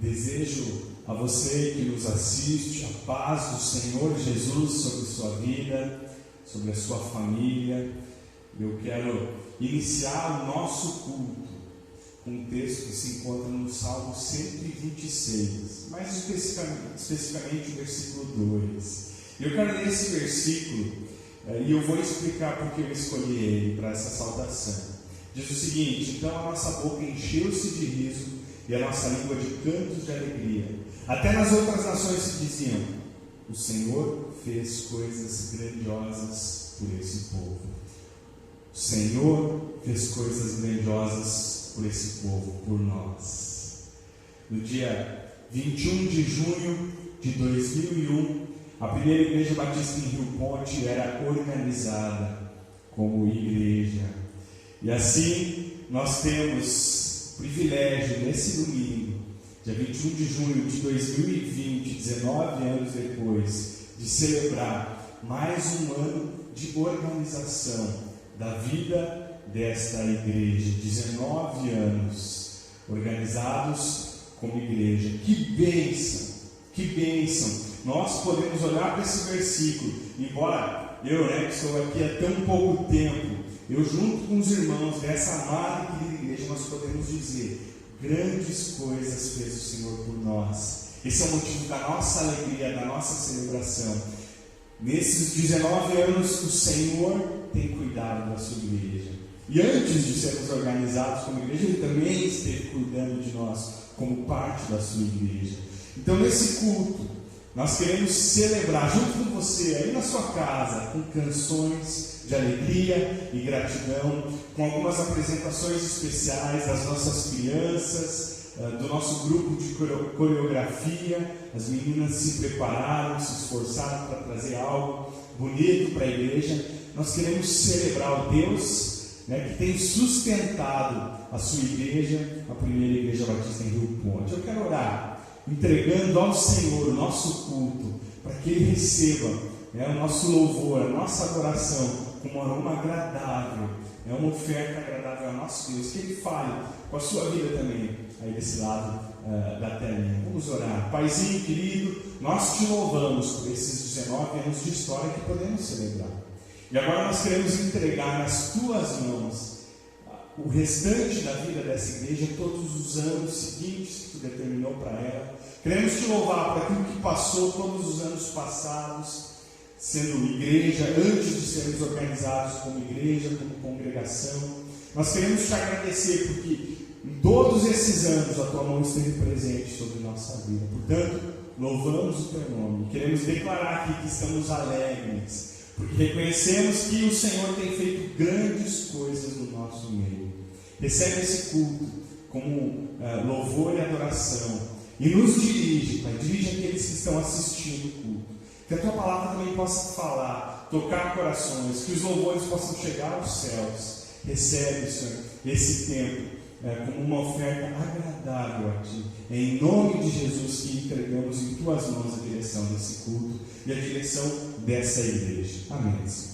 Desejo a você que nos assiste a paz do Senhor Jesus sobre sua vida, sobre a sua família. Eu quero iniciar o nosso culto com um texto que se encontra no Salmo 126, mais especificamente o versículo 2. Eu quero ler esse versículo e eu vou explicar por que eu escolhi ele para essa saudação. Diz o seguinte: então a nossa boca encheu-se de riso e a nossa língua de cantos de alegria. Até nas outras nações se diziam: o Senhor fez coisas grandiosas por esse povo. O Senhor fez coisas grandiosas por esse povo, por nós. No dia 21 de junho de 2001, a primeira Igreja Batista em Rio Ponte era organizada como igreja. E assim nós temos o privilégio, nesse domingo, dia 21 de junho de 2020, 19 anos depois, de celebrar mais um ano de organização da vida desta igreja. 19 anos organizados como igreja. Que bênção! Que bênção! Nós podemos olhar para esse versículo, embora eu, que estou aqui há tão pouco tempo, eu junto com os irmãos dessa amada e querida igreja, nós podemos dizer: grandes coisas fez o Senhor por nós. Esse é o motivo da nossa alegria, da nossa celebração. Nesses 19 anos, o Senhor tem cuidado da sua igreja. E antes de sermos organizados como igreja, Ele também esteve cuidando de nós como parte da sua igreja. Então, nesse culto, nós queremos celebrar junto com você, aí na sua casa, com canções de alegria e gratidão, com algumas apresentações especiais das nossas crianças, do nosso grupo de coreografia. As meninas se prepararam, se esforçaram para trazer algo bonito para a igreja. Nós queremos celebrar o Deus que tem sustentado a sua igreja, a primeira Igreja Batista em Rio Ponte. Eu quero orar, entregando ao Senhor o nosso culto, para que Ele receba o nosso louvor, a nossa adoração, como um aroma agradável, uma oferta agradável ao nosso Deus. Que Ele fale com a sua vida também, aí desse lado da telinha. Vamos orar. Paizinho querido, nós te louvamos por esses 19 anos de história que podemos celebrar. E agora nós queremos entregar nas tuas mãos o restante da vida dessa igreja, todos os anos seguintes que tu determinou para ela. Queremos te louvar por aquilo que passou, todos os anos passados, sendo igreja, antes de sermos organizados como igreja, como congregação. Nós queremos te agradecer porque em todos esses anos a tua mão esteve presente sobre nossa vida. Portanto, louvamos o teu nome. Queremos declarar aqui que estamos alegres, porque reconhecemos que o Senhor tem feito grandes coisas no nosso meio. Recebe esse culto como louvor e adoração. E nos dirige, Pai, dirige aqueles que estão assistindo o culto. Que a tua palavra também possa falar, tocar corações, que os louvores possam chegar aos céus. Recebe, Senhor, esse tempo como uma oferta agradável a Ti. É em nome de Jesus que entregamos em Tuas mãos a direção desse culto e a direção dessa igreja. Amém, Senhor.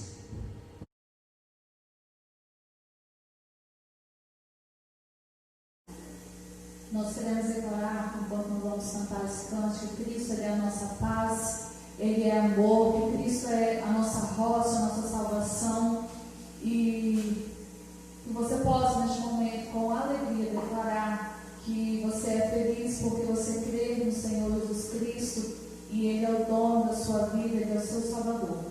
Nós queremos declarar, enquanto nós vamos cantar esse cântico, que Cristo é a nossa paz, Ele é amor, que Cristo é a nossa rocha, a nossa salvação. E que você possa, neste momento, com alegria, declarar que você é feliz porque você crê no Senhor Jesus Cristo e Ele é o dono da sua vida, Ele é o seu Salvador.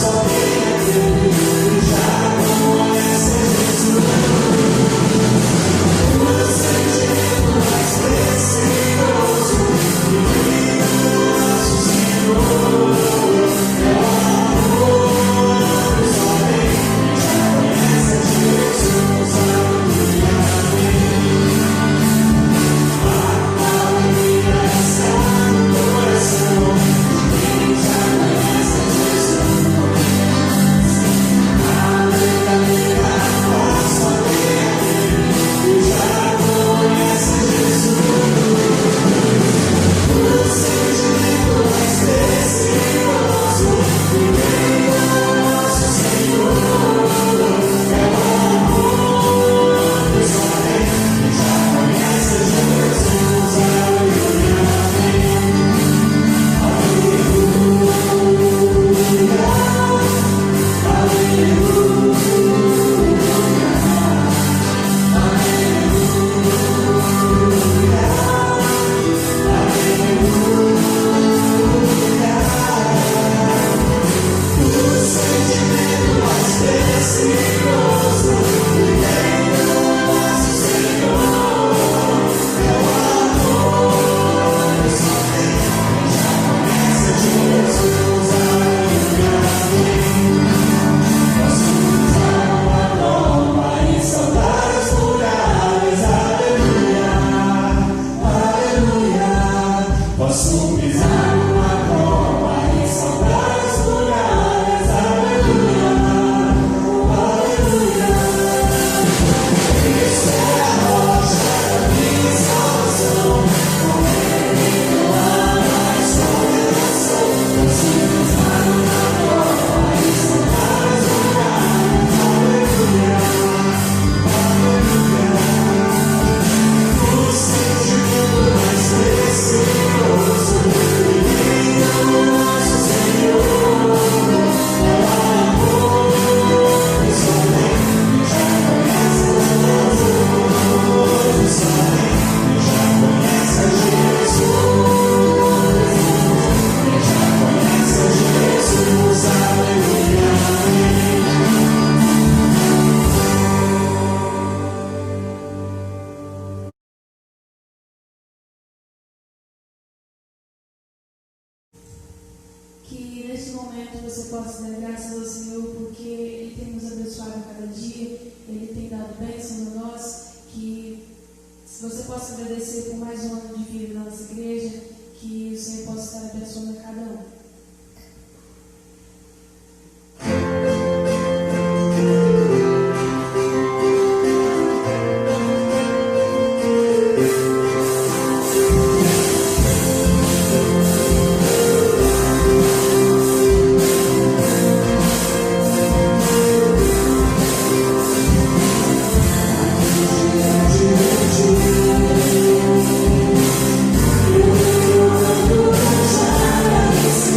Só possa dar graças ao Senhor, porque Ele tem nos abençoado a cada dia, Ele tem dado bênção a nós, que você possa agradecer por mais um ano de vida na nossa igreja, que o Senhor possa estar abençoando a cada um. Yes.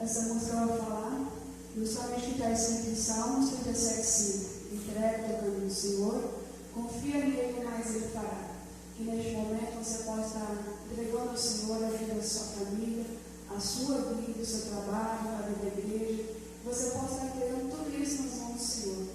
Essa música vai falar justamente que está escrito em Salmos 37:5. Entrega teu caminho no Senhor, confia nele, mas ele fará. Que neste momento você possa estar entregando ao Senhor a vida da sua família, a sua vida, o seu trabalho, a vida da igreja. Você possa estar entregando tudo isso nas mãos do Senhor.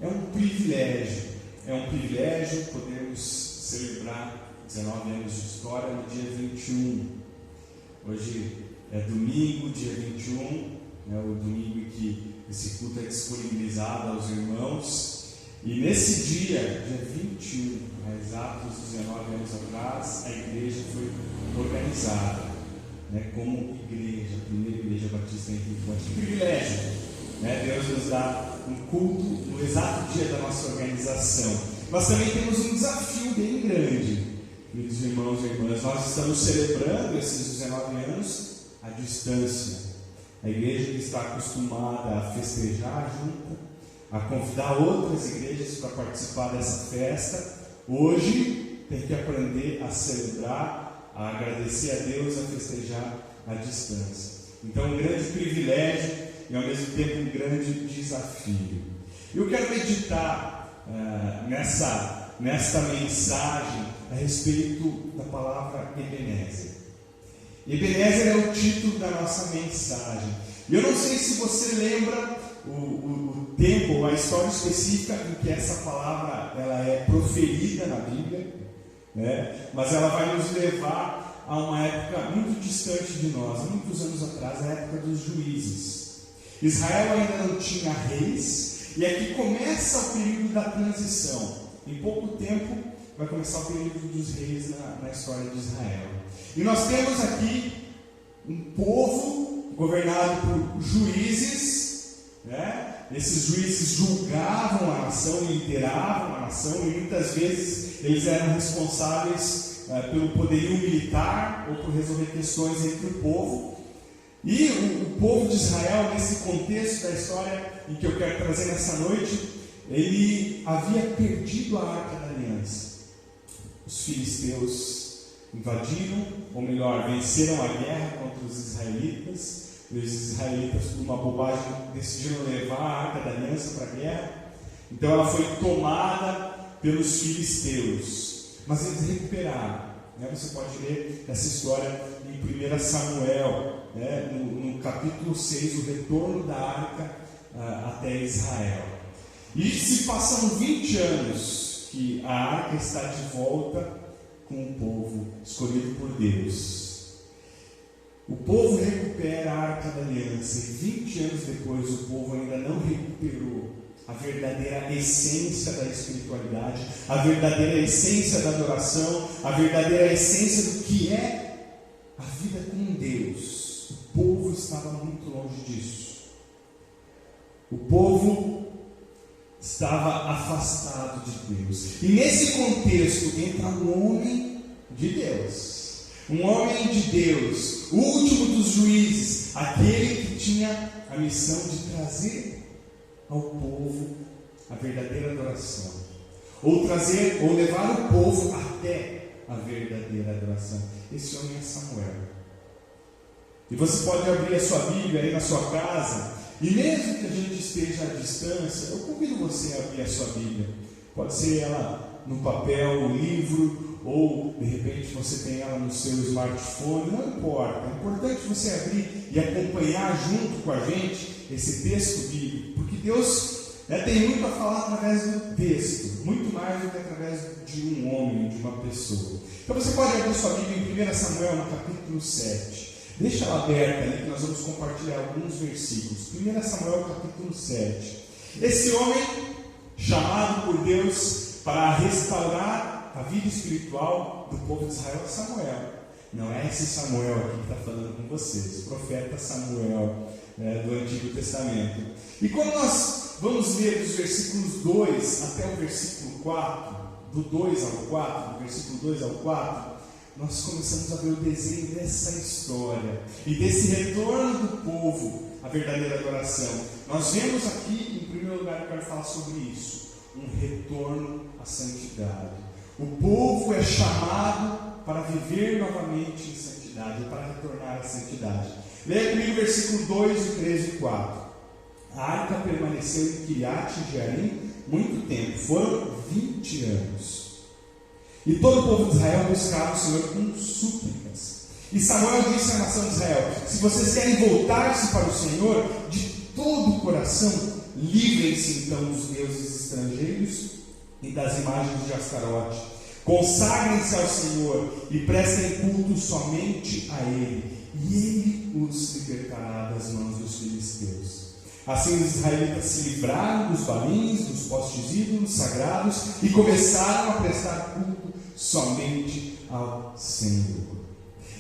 É um privilégio podermos celebrar 19 anos de história no dia 21. Hoje é domingo, dia 21, o domingo em que esse culto é disponibilizado aos irmãos. E nesse dia 21, há exatos 19 anos atrás, a igreja foi organizada, como igreja, a primeira igreja batista em Rio Grande. Que privilégio! Deus nos dá um culto no exato dia da nossa organização. Nós também temos um desafio bem grande, queridos irmãos e irmãs. Nós estamos celebrando esses 19 anos à distância. A igreja que está acostumada a festejar junto, a convidar outras igrejas para participar dessa festa, hoje tem que aprender a celebrar, a agradecer a Deus, a festejar à distância. Então, um grande privilégio e ao mesmo tempo um grande desafio. Eu quero meditar nesta mensagem a respeito da palavra Ebenezer. Ebenezer é o título da nossa mensagem. E eu não sei se você lembra o tempo, a história específica em que essa palavra ela é proferida na Bíblia, mas ela vai nos levar a uma época muito distante de nós, muitos anos atrás, a época dos juízes. Israel ainda não tinha reis, e aqui começa o período da transição. Em pouco tempo vai começar o período dos reis na história de Israel. E nós temos aqui um povo governado por juízes, Esses juízes julgavam a nação, lideravam a nação, e muitas vezes eles eram responsáveis pelo poderio militar ou por resolver questões entre o povo. E o povo de Israel, nesse contexto da história em que eu quero trazer nessa noite, ele havia perdido a Arca da Aliança. Os filisteus invadiram, ou melhor, venceram a guerra contra os israelitas. E os israelitas, por uma bobagem, decidiram levar a Arca da Aliança para a guerra. Então ela foi tomada pelos filisteus, mas eles recuperaram. Você pode ler essa história em 1 Samuel, no capítulo 6, o retorno da Arca até Israel. E se passam 20 anos que a Arca está de volta com o povo escolhido por Deus. O povo recupera a Arca da Aliança, e 20 anos depois o povo ainda não recuperou a verdadeira essência da espiritualidade, a verdadeira essência da adoração, a verdadeira essência do que é a vida com Deus. O povo estava muito longe disso. O povo estava afastado de Deus. E nesse contexto entra um homem de Deus. Um homem de Deus, o último dos juízes, aquele que tinha a missão de trazer ao povo a verdadeira adoração, ou levar o povo até a verdadeira adoração. Esse homem é Samuel. E você pode abrir a sua Bíblia aí na sua casa, e mesmo que a gente esteja à distância, eu convido você a abrir a sua Bíblia. Pode ser ela no papel, no livro, ou de repente você tem ela no seu smartphone, não importa. É importante você abrir e acompanhar junto com a gente esse texto bíblico, porque Deus tem muito a falar através do texto, muito mais do que através de um homem, de uma pessoa. Então você pode abrir sua Bíblia em 1 Samuel, no capítulo 7. Deixa ela aberta ali, que nós vamos compartilhar alguns versículos. 1 Samuel, capítulo 7. Esse homem, chamado por Deus para restaurar a vida espiritual do povo de Israel, é Samuel. Não é esse Samuel aqui que está falando com vocês, o profeta Samuel do Antigo Testamento. E quando nós vamos ler dos versículos 2 até o versículo 4, do 2 ao 4, do versículo 2 ao 4, nós começamos a ver o desenho dessa história e desse retorno do povo à verdadeira adoração. Nós vemos aqui, em primeiro lugar, eu quero falar sobre isso, um retorno à santidade. O povo é chamado para viver novamente em santidade, para retornar à santidade. Leia comigo o versículo 2, 3 e 4. A arca permaneceu em Kiriat-Jearim muito tempo, foram 20 anos. E todo o povo de Israel buscava o Senhor com súplicas. E Samuel disse à nação de Israel: se vocês querem voltar-se para o Senhor de todo o coração, Livrem-se então dos deuses estrangeiros e das imagens de Astarote. Consagrem-se ao Senhor e prestem culto somente a Ele, e Ele os libertará das mãos dos filisteus. Assim os israelitas se livraram dos balins, dos postes ídolos sagrados e começaram a prestar culto somente ao Senhor.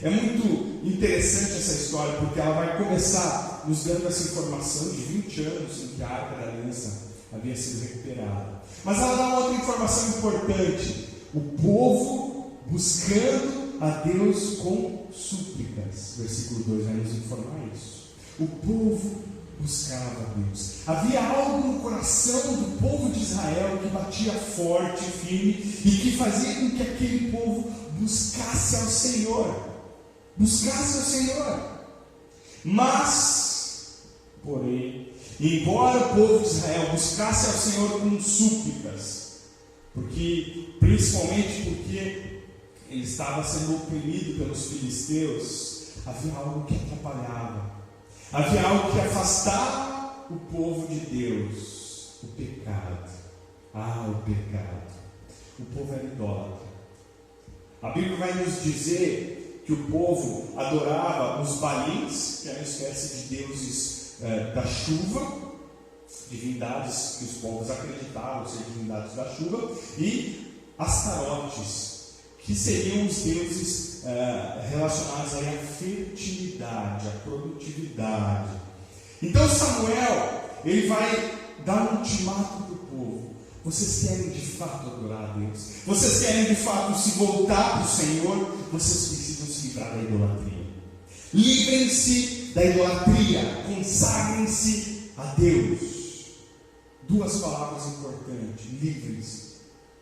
É muito interessante essa história, porque ela vai começar nos dando essa informação de 20 anos em que a Arca da Aliança havia sido recuperada. Mas ela dá uma outra informação importante: o povo buscando a Deus com súplicas. Versículo 2 vai nos informar isso. O povo buscava a Deus. Havia algo no coração do povo de Israel que batia forte, firme, e que fazia com que aquele povo buscasse ao Senhor. Buscasse ao Senhor. Mas, porém, embora o povo de Israel buscasse ao Senhor com súplicas, principalmente porque ele estava sendo oprimido pelos filisteus, havia algo que atrapalhava. Havia algo que afastava o povo de Deus: o pecado. O pecado. O povo era idólatra. A Bíblia vai nos dizer que o povo adorava os balins, que eram uma espécie de deuses da chuva, divindades que os povos acreditavam ser divindades da chuva, e Astarotes, que seriam os deuses relacionados aí à fertilidade, à produtividade. Então Samuel, ele vai dar um ultimato para o povo: vocês querem de fato adorar a Deus? Vocês querem de fato se voltar para o Senhor? Vocês precisam se livrar da idolatria. Livrem-se da idolatria, consagrem-se a Deus. Duas palavras importantes: livrem-se,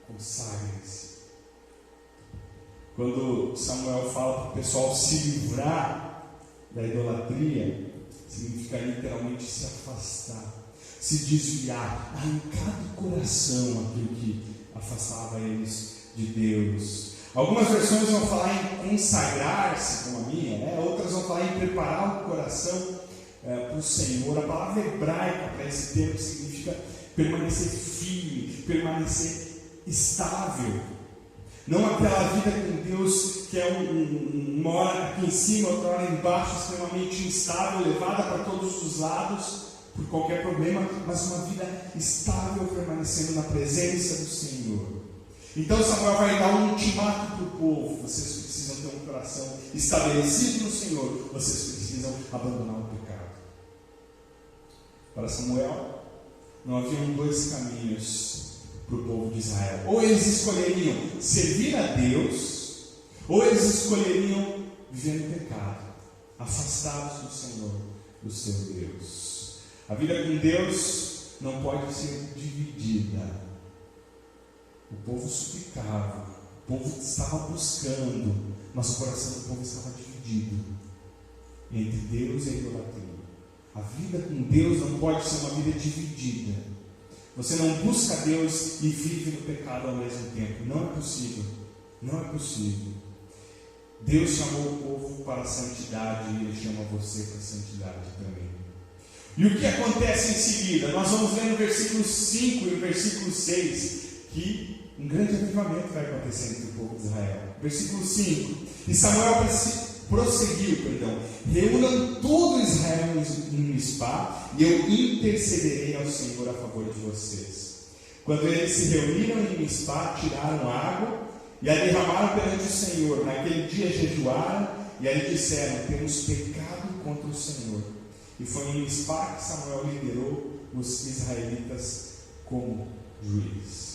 consagrem-se. Quando Samuel fala para o pessoal se livrar da idolatria, significa literalmente se afastar, se desviar, arrancar do coração aquilo que afastava eles de Deus. Algumas versões vão falar em consagrar-se, como a minha, outras vão falar em preparar o coração para o Senhor. A palavra hebraica para esse termo significa permanecer firme, permanecer estável. Não aquela vida com Deus que é uma hora aqui em cima, outra hora embaixo, extremamente instável, levada para todos os lados por qualquer problema, mas uma vida estável, permanecendo na presença do Senhor. Então Samuel vai dar um ultimato para o povo: vocês precisam ter um coração estabelecido no Senhor, vocês precisam abandonar o pecado. Para Samuel, não haviam dois caminhos para o povo de Israel: ou eles escolheriam servir a Deus, ou eles escolheriam viver no pecado, afastados do Senhor, do seu Deus. A vida com Deus não pode ser dividida. O povo suplicava, o povo estava buscando, mas o coração do povo estava dividido entre Deus e a idolatria. A vida com Deus não pode ser uma vida dividida. Você não busca Deus e vive no pecado ao mesmo tempo. Não é possível. Não é possível. Deus chamou o povo para a santidade e Ele chama você para a santidade também. E o que acontece em seguida? Nós vamos ver no versículo 5 e no versículo 6 que um grande avivamento vai acontecer entre o povo de Israel. Versículo 5: e Samuel prosseguiu, reúnam todo Israel em Mispá, e eu intercederei ao Senhor a favor de vocês. Quando eles se reuniram em Mispá, tiraram água e a derramaram perante o Senhor. Naquele dia jejuaram e ali disseram: temos pecado contra o Senhor. E foi em Mispá que Samuel liderou os israelitas como juiz.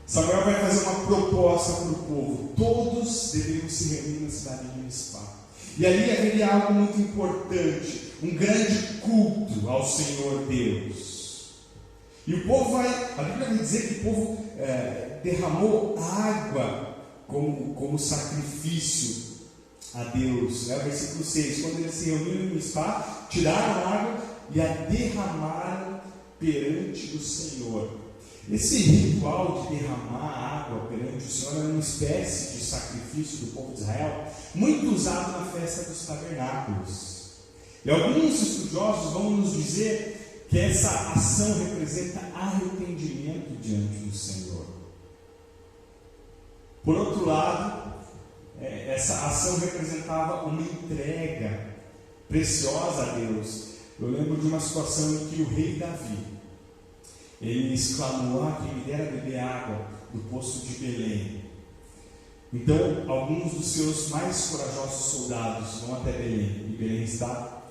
Samuel vai fazer uma proposta para o povo: todos deveriam se reunir na cidade de Mispá. E ali haveria algo muito importante, um grande culto ao Senhor Deus. E o povo a Bíblia vai dizer que o povo derramou água como sacrifício a Deus. Versículo 6: quando eles se reuniram em Mispá, tiraram água e a derramaram perante o Senhor. Esse ritual de derramar água perante o Senhor era uma espécie de sacrifício do povo de Israel, muito usado na festa dos tabernáculos. E alguns estudiosos vão nos dizer que essa ação representa arrependimento diante do Senhor. Por outro lado, essa ação representava uma entrega preciosa a Deus. Eu lembro de uma situação em que o rei Davi, ele exclamou: "Ah, quem me dera beber água do poço de Belém". Então, alguns dos seus mais corajosos soldados vão até Belém, e Belém está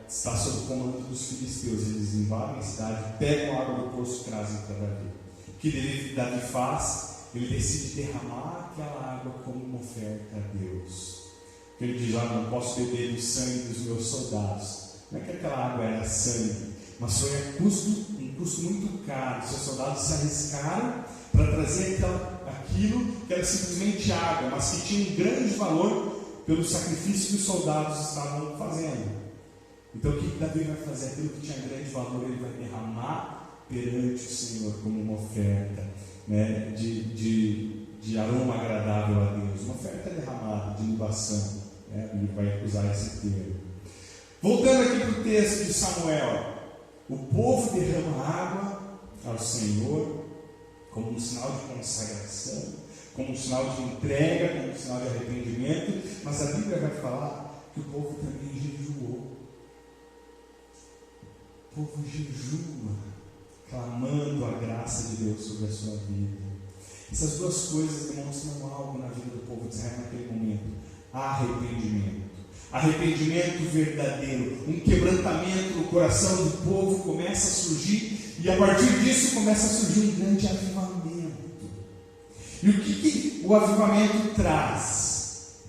sob o comando dos filisteus. Eles invadem a cidade, pegam a água do poço e trazem para Davi. O que Davi faz? Ele decide derramar aquela água como uma oferta a Deus. Ele diz: não posso beber do sangue dos meus soldados. Não é que aquela água era sangue, mas foi um custo muito caro. Seus soldados se arriscaram para trazer aquilo que era simplesmente água, mas que tinha um grande valor pelo sacrifício que os soldados estavam fazendo. Então o que Davi vai fazer? Aquilo que tinha grande valor, ele vai derramar perante o Senhor como uma oferta, né, de aroma agradável a Deus, uma oferta derramada, de libação, né? Ele vai usar esse termo. Voltando aqui para o texto de Samuel, o povo derrama água ao Senhor como um sinal de consagração, como um sinal de entrega, como um sinal de arrependimento, mas a Bíblia vai falar que o povo também jejuou. O povo jejua, clamando a graça de Deus sobre a sua vida. Essas duas coisas demonstram algo na vida do povo de Israel naquele momento: arrependimento. Arrependimento verdadeiro, um quebrantamento no coração do povo começa a surgir, e a partir disso começa a surgir um grande avivamento. E o que o avivamento traz?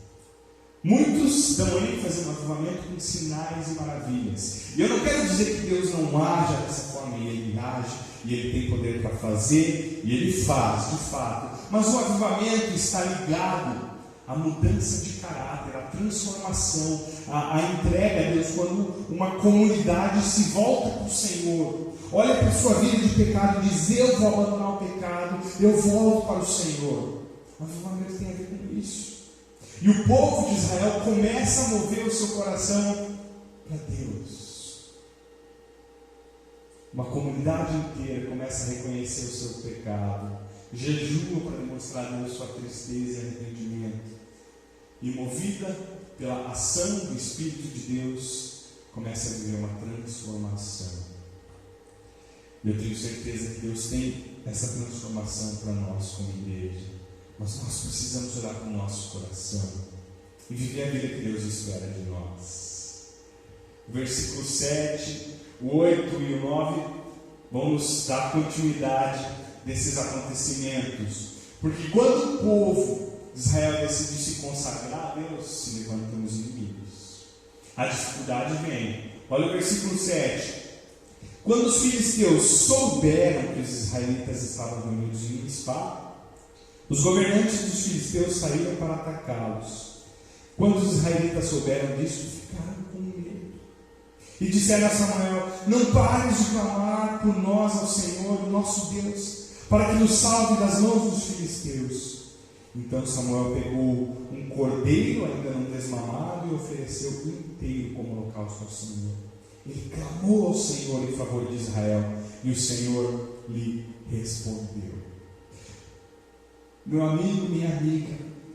Muitos dão ênfase no avivamento com sinais e maravilhas. E eu não quero dizer que Deus não haja dessa forma, e Ele age, e Ele tem poder para fazer, e Ele faz, de fato. Mas o avivamento está ligado à mudança de caráter, à transformação, à entrega a Deus. Quando uma comunidade se volta para o Senhor, olha para a sua vida de pecado e diz: eu vou abandonar o pecado, eu volto para o Senhor. O avivamento tem a ver com isso. E o povo de Israel começa a mover o seu coração para Deus. Uma comunidade inteira começa a reconhecer o seu pecado, jejua para demonstrar a Deus sua tristeza e arrependimento, e movida pela ação do Espírito de Deus, começa a viver uma transformação. E eu tenho certeza que Deus tem essa transformação para nós como igreja, mas nós precisamos olhar para o nosso coração e viver a vida que Deus espera de nós. O versículo 7, o 8 e o 9 vão nos dar continuidade desses acontecimentos, porque quando o povo de Israel decidiu se consagrar a Deus, se levantam os inimigos. A dificuldade vem. Olha o versículo 7. Quando os filisteus souberam que os israelitas estavam reunidos em Mispa, os governantes dos filisteus saíram para atacá-los. Quando os israelitas souberam disso, ficaram com medo e disseram a Samuel: não pares de clamar por nós ao Senhor, nosso Deus, para que nos salve das mãos dos filisteus. Então Samuel pegou um cordeiro ainda não desmamado e ofereceu inteiro como holocausto ao Senhor. Ele clamou ao Senhor em favor de Israel, e o Senhor lhe respondeu. Meu amigo, minha amiga,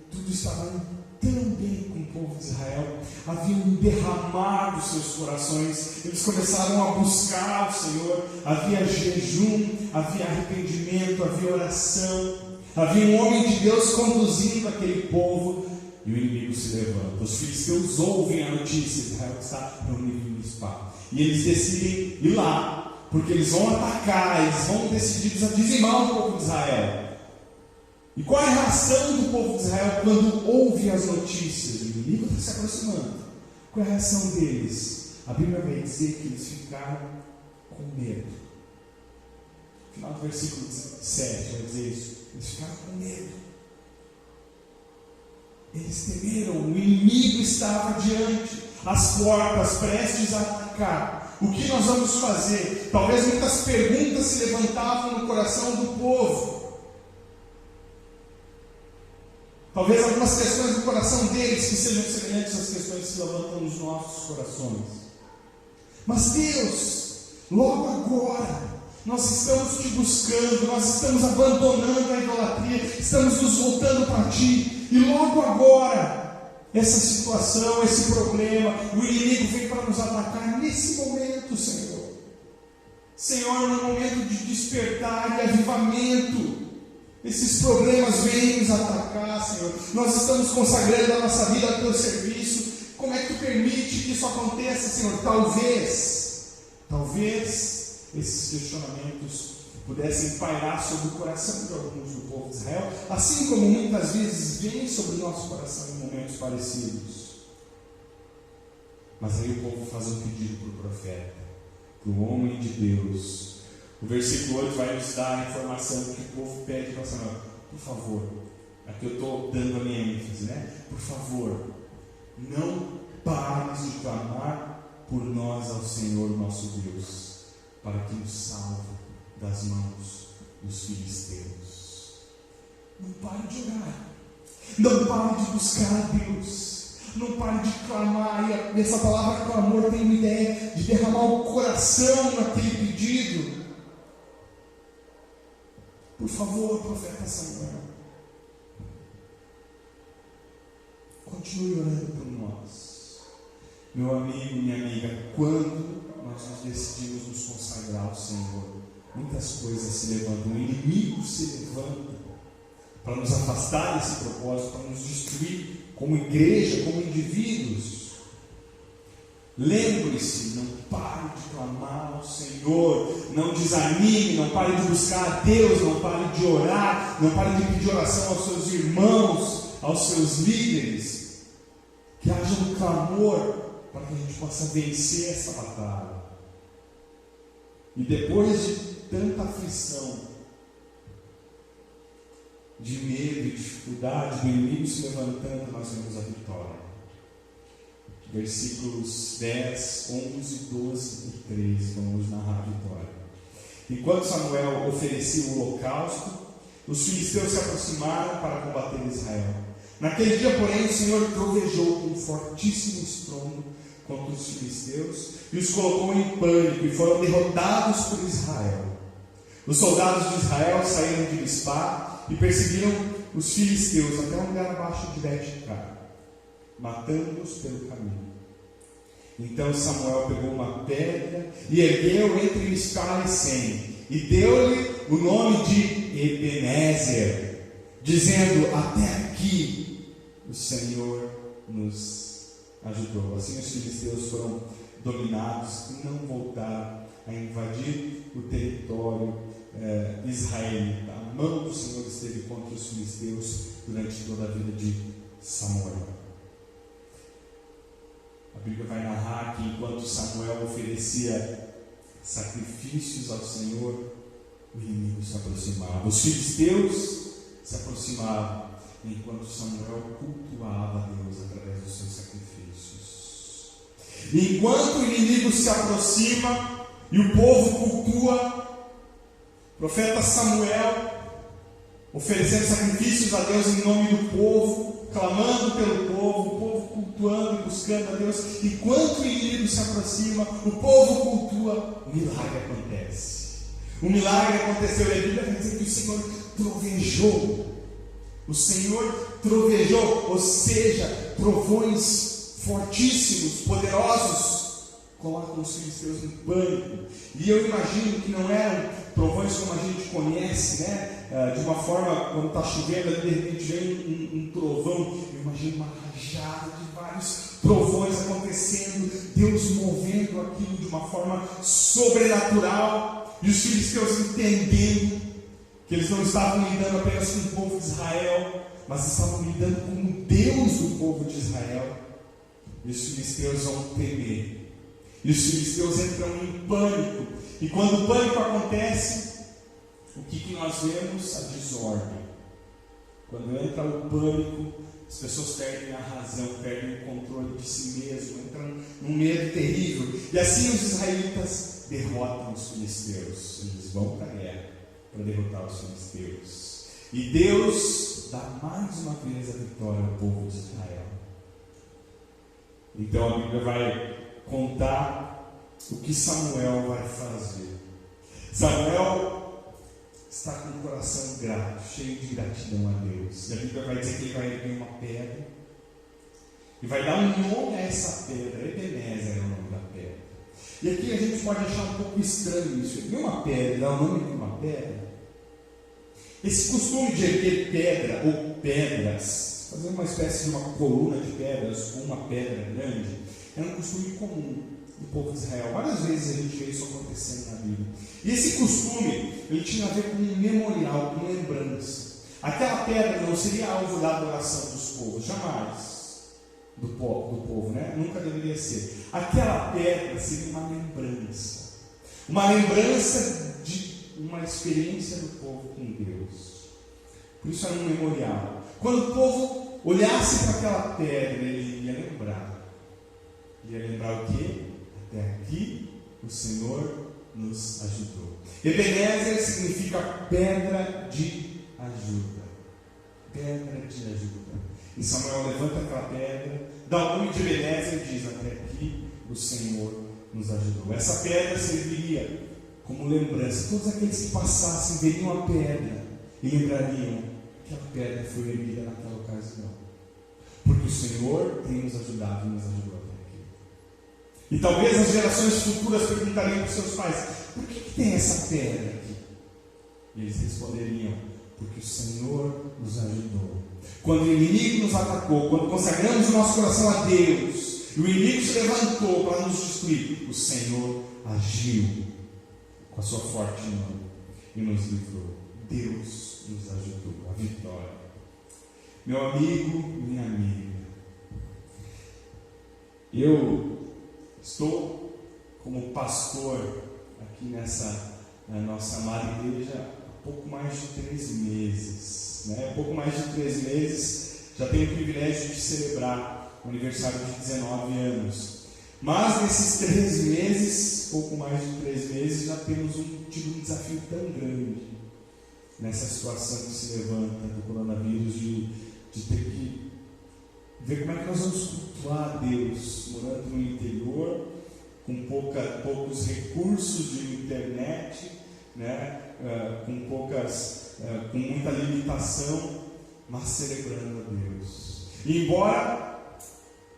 tudo estava tão bem com o povo de Israel. Haviam derramado seus corações, eles começaram a buscar o Senhor. Havia jejum, havia arrependimento, havia oração. Havia um homem de Deus conduzindo aquele povo, e o inimigo se levanta. Os filisteus ouvem a notícia: Israel está reunido em Mispa, e eles decidem ir lá, porque eles vão atacar, eles vão decididos a dizimar o povo de Israel. E qual é a reação do povo de Israel quando ouve as notícias? O inimigo está se aproximando. Qual é a reação deles? A Bíblia vai dizer que eles ficaram com medo. No final do versículo 7 vai dizer isso. Eles ficaram com medo. Eles temeram. O inimigo estava diante, as portas prestes a atacar. O que nós vamos fazer? Talvez muitas perguntas se levantavam no coração do povo. Talvez algumas questões do coração deles que sejam semelhantes às questões que se levantam nos nossos corações. Mas Deus logo agora, nós estamos te buscando, nós estamos abandonando a idolatria, estamos nos voltando para ti, e logo agora, essa situação, esse problema, o inimigo vem para nos atacar nesse momento, Senhor. Senhor, no momento de despertar e avivamento, esses problemas vêm nos atacar, Senhor. Nós estamos consagrando a nossa vida ao teu serviço. Como é que tu permite que isso aconteça, Senhor? Talvez esses questionamentos pudessem pairar sobre o coração de alguns do povo de Israel, assim como muitas vezes vem sobre o nosso coração em momentos parecidos. Mas aí o povo faz um pedido para o profeta, para o homem de Deus. O versículo 8 vai nos dar a informação que o povo pede para Samuel: por favor, aqui eu estou dando a minha ênfase, né? Por favor, não pares de clamar por nós ao Senhor nosso Deus, para que nos salve das mãos dos filisteus. Não pare de orar, não pare de buscar a Deus, não pare de clamar. E essa palavra clamor tem uma ideia de derramar o coração naquele pedido. Por favor, profeta Samuel, continue orando por nós. Meu amigo, minha amiga, quando nós nos decidimos nos consagrar ao Senhor, muitas coisas se levantam, o inimigo se levanta para nos afastar desse propósito, para nos destruir como igreja, como indivíduos. Lembre-se, não pare de clamar ao Senhor, não desanime, não pare de buscar a Deus, não pare de orar, não pare de pedir oração aos seus irmãos, aos seus líderes. Que haja um clamor para que a gente possa vencer essa batalha. E depois de tanta aflição, de medo e dificuldade, do inimigo se levantando, nós vemos a vitória. Versículos 10, 11, 12 e 13, vamos narrar a vitória. Enquanto Samuel oferecia o holocausto, os filisteus se aproximaram para combater Israel. Naquele dia, porém, o Senhor trovejou com um fortíssimo estrondo contra os filisteus e os colocou em pânico, e foram derrotados por Israel. Os soldados de Israel saíram de Mispá e perseguiram os filisteus até um lugar abaixo de Bet-Car, matando-os pelo caminho. Então Samuel pegou uma pedra e ergueu entre Mispá e Sem, e deu-lhe o nome de Ebenezer, dizendo: até aqui o Senhor nos ajudou. Assim os filisteus foram dominados e não voltaram a invadir o território israelita. A mão do Senhor esteve contra os filisteus durante toda a vida de Samuel. A Bíblia vai narrar que enquanto Samuel oferecia sacrifícios ao Senhor, o inimigo se aproximava. Os filisteus se aproximavam, enquanto Samuel cultuava a Deus através dos seus sacrifícios. E enquanto o inimigo se aproxima e o povo cultua, o profeta Samuel oferecendo sacrifícios a Deus em nome do povo, clamando pelo povo, o povo cultuando e buscando a Deus. Enquanto o inimigo se aproxima, o povo cultua, o milagre acontece. O milagre aconteceu, e a Bíblia vai dizer que o Senhor trovejou. O Senhor trovejou, ou seja, trovões fortíssimos, poderosos, colocam os filisteus em pânico. E eu imagino que não eram trovões como a gente conhece, né? De uma forma, quando está chovendo, de repente vem um trovão. Eu imagino uma rajada de vários trovões acontecendo, Deus movendo aquilo de uma forma sobrenatural, e os filisteus entendendo que eles não estavam lidando apenas com o povo de Israel, mas estavam lidando com o Deus do povo de Israel. E os filisteus vão temer. E os filisteus entram em pânico. E quando o pânico acontece, o que nós vemos? A desordem. Quando entra o pânico, as pessoas perdem a razão, perdem o controle de si mesmo, entram num medo terrível. E assim os israelitas derrotam os filisteus. Eles vão para a guerra para derrotar os filisteus. E Deus dá mais uma vez a vitória ao povo de Israel. Então a Bíblia vai contar o que Samuel vai fazer. Samuel está com o coração grato, cheio de gratidão a Deus. E a Bíblia vai dizer que ele vai erguer uma pedra e vai dar um nome a essa pedra. Ebenezer é o nome da pedra. E aqui a gente pode achar um pouco estranho isso. Erguer uma pedra, dar o nome de uma pedra. Esse costume de erguer pedra ou pedras, fazer uma espécie de uma coluna de pedras ou uma pedra grande, era um costume comum do povo de Israel. Várias vezes a gente vê isso acontecendo na Bíblia. E esse costume, ele tinha a ver com um memorial, com lembrança. Aquela pedra não seria alvo da adoração dos povos, jamais. Do povo, né? Nunca deveria ser. Aquela pedra seria uma lembrança. Uma lembrança de uma experiência do povo com Deus. Por isso era um memorial. Quando o povo olhasse para aquela pedra, ele ia lembrar. Ia lembrar o quê? Até aqui o Senhor nos ajudou. Ebenezer significa pedra de ajuda. Pedra de ajuda. E Samuel levanta aquela pedra, dá o nome de Ebenezer e diz: até aqui o Senhor nos ajudou. Essa pedra serviria como lembrança. Todos aqueles que passassem veriam a pedra e lembrariam que a pedra foi erguida naquela ocasião. Porque o Senhor tem nos ajudado e nos ajudou até aqui. E talvez as gerações futuras perguntariam para os seus pais: por que tem essa pedra aqui? E eles responderiam: porque o Senhor nos ajudou. Quando o inimigo nos atacou, quando consagramos o nosso coração a Deus, e o inimigo se levantou para nos destruir, o Senhor agiu com a sua forte mão e nos livrou. Deus nos ajudou. A vitória. Meu amigo, minha amiga, eu estou como pastor aqui nessa nossa amada igreja há pouco mais de 3 meses. Pouco mais de 3 meses, já tenho o privilégio de celebrar o aniversário de 19 anos. Mas nesses 3 meses, pouco mais de 3 meses, já temos tido um desafio tão grande nessa situação que se levanta do coronavírus, de ter que ver como é que nós vamos cultuar a Deus, morando no interior, com poucos recursos de internet, com muita limitação, mas celebrando a Deus. E embora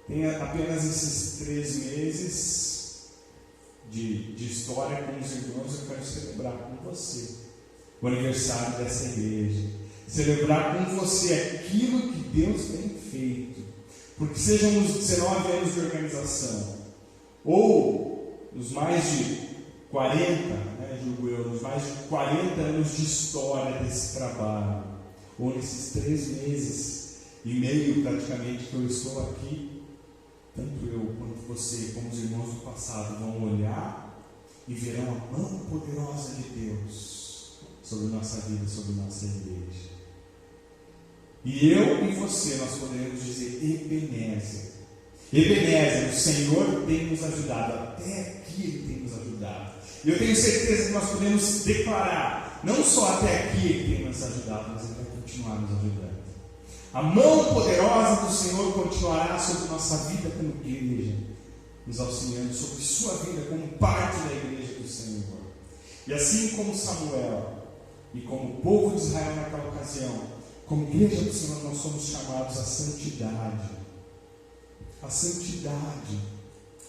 tenha apenas esses 3 meses de história com os irmãos, eu quero celebrar com você o aniversário dessa igreja. Celebrar com você aquilo que Deus tem feito. Porque sejam os 19 anos de organização, ou os mais de 40, julgo eu, nos mais de 40 anos de história desse trabalho, ou nesses 3 meses e meio praticamente que eu estou aqui, tanto eu quanto você, como os irmãos do passado, vão olhar e verão a mão poderosa de Deus sobre nossa vida, sobre nossa igreja. E eu e você, nós poderemos dizer: Ebenezer. Ebenezer, o Senhor tem nos ajudado. Até aqui Ele tem nos ajudado. E eu tenho certeza que nós podemos declarar: não só até aqui Ele tem nos ajudado, mas Ele vai continuar nos ajudando. A mão poderosa do Senhor continuará sobre nossa vida como igreja, nos auxiliando sobre sua vida como parte da igreja do Senhor. E assim como Samuel e como o povo de Israel naquela ocasião, como igreja do Senhor, nós somos chamados à santidade. A santidade.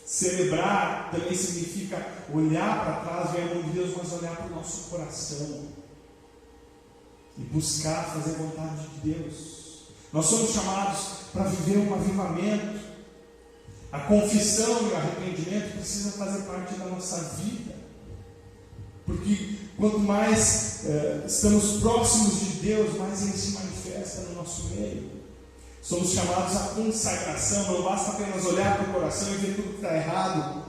Celebrar também significa olhar para trás, ver a mão de Deus, mas olhar para o nosso coração e buscar fazer a vontade de Deus. Nós somos chamados para viver um avivamento. A confissão e o arrependimento precisam fazer parte da nossa vida, porque quanto mais estamos próximos de Deus, mais Ele se manifesta no nosso meio. Somos chamados à consagração. Não basta apenas olhar para o coração e ver tudo que está errado.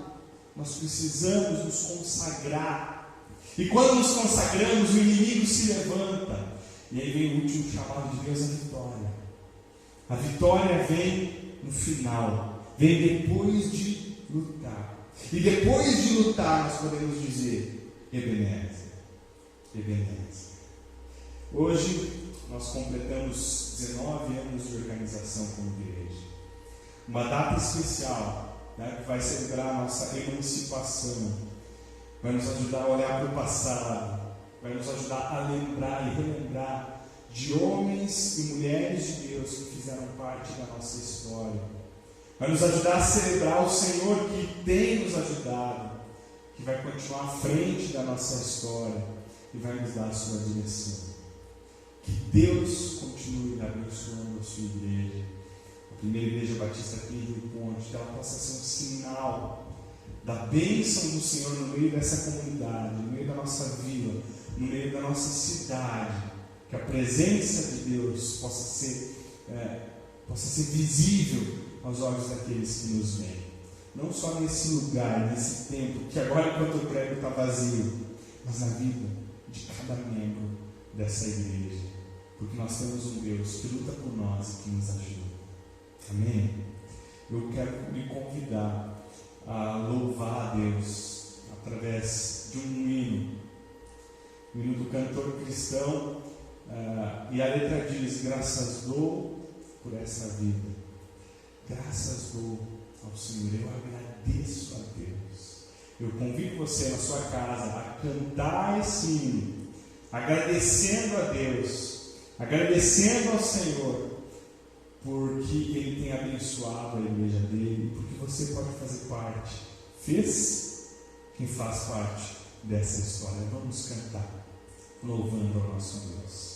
Nós precisamos nos consagrar. E quando nos consagramos, o inimigo se levanta. E aí vem o último chamado de Deus, a vitória. A vitória vem no final. Vem depois de lutar. E depois de lutar, nós podemos dizer: Ebenezer. Ebenezer. Hoje nós completamos 19 anos de organização como igreja. Uma data especial né, que vai celebrar a nossa emancipação, vai nos ajudar a olhar para o passado, vai nos ajudar a lembrar e relembrar de homens e mulheres de Deus que fizeram parte da nossa história, vai nos ajudar a celebrar o Senhor que tem nos ajudado, que vai continuar à frente da nossa história e vai nos dar a sua direção. Que Deus continue abençoando a sua igreja, a primeira igreja batista aqui em Rio Ponte, que ela possa ser um sinal da bênção do Senhor no meio dessa comunidade, no meio da nossa vila, no meio da nossa cidade, que a presença de Deus possa ser visível aos olhos daqueles que nos veem, não só nesse lugar, nesse tempo, que agora enquanto o prédio está vazio, mas na vida de cada membro dessa igreja, porque nós temos um Deus que luta por nós e que nos ajuda. Amém? Eu quero lhe convidar a louvar a Deus através de um hino do cantor cristão, e a letra diz: graças dou por essa vida, graças dou ao Senhor, eu agradeço a Deus. Eu convido você na sua casa a cantar esse hino, agradecendo a Deus, agradecendo ao Senhor, porque Ele tem abençoado a igreja dele, porque você pode fazer parte, quem faz parte dessa história. Vamos cantar, louvando ao nosso Deus.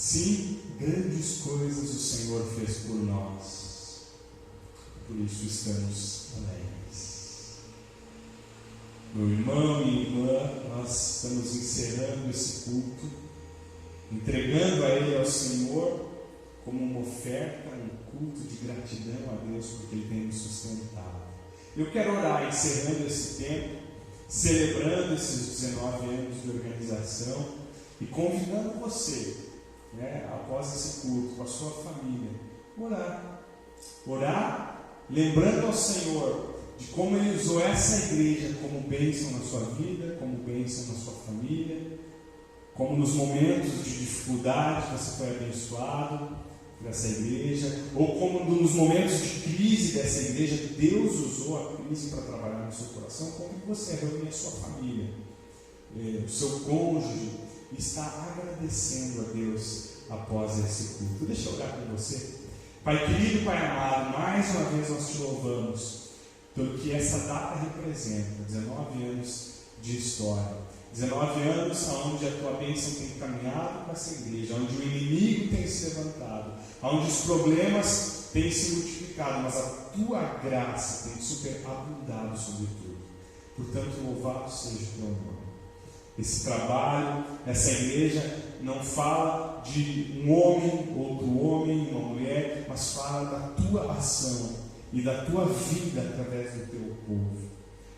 Sim, grandes coisas o Senhor fez por nós, por isso estamos alegres. Meu irmão e irmã, nós estamos encerrando esse culto, entregando a Ele, ao Senhor, como uma oferta, um culto de gratidão a Deus, porque Ele tem nos sustentado. Eu quero orar encerrando esse tempo, celebrando esses 19 anos de organização e convidando você, após esse culto, com a sua família, orar, lembrando ao Senhor de como Ele usou essa igreja como bênção na sua vida, como bênção na sua família, como nos momentos de dificuldade você foi abençoado, para essa igreja, ou como nos momentos de crise dessa igreja, Deus usou a crise para trabalhar no seu coração, como você reúne a sua família, o seu cônjuge, e está agradecendo a Deus após esse culto. Deixa eu orar com você. Pai querido, Pai amado, mais uma vez nós te louvamos pelo que essa data representa, 19 anos de história, 19 anos onde a tua bênção tem caminhado para essa igreja, onde o inimigo tem se levantado, onde os problemas têm se multiplicado, mas a tua graça tem superabundado sobre tudo. Portanto, louvado seja o teu nome. Esse trabalho, essa igreja não fala de um homem, outro homem, uma mulher, mas fala da tua ação e da tua vida através do teu povo.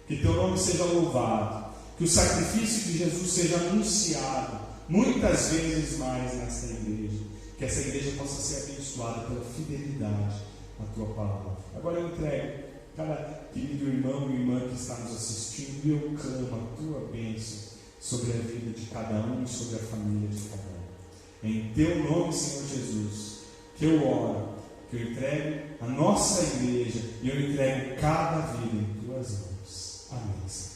Que teu nome seja louvado, que o sacrifício de Jesus seja anunciado muitas vezes mais nessa igreja, que essa igreja possa ser abençoada pela fidelidade à tua palavra. Agora eu entrego cada querido irmão e irmã que está nos assistindo, e eu clamo a tua bênção sobre a vida de cada um e sobre a família de cada um. Em teu nome, Senhor Jesus, que eu oro, que eu entregue a nossa igreja e eu entrego cada vida em tuas mãos. Amém, Senhor.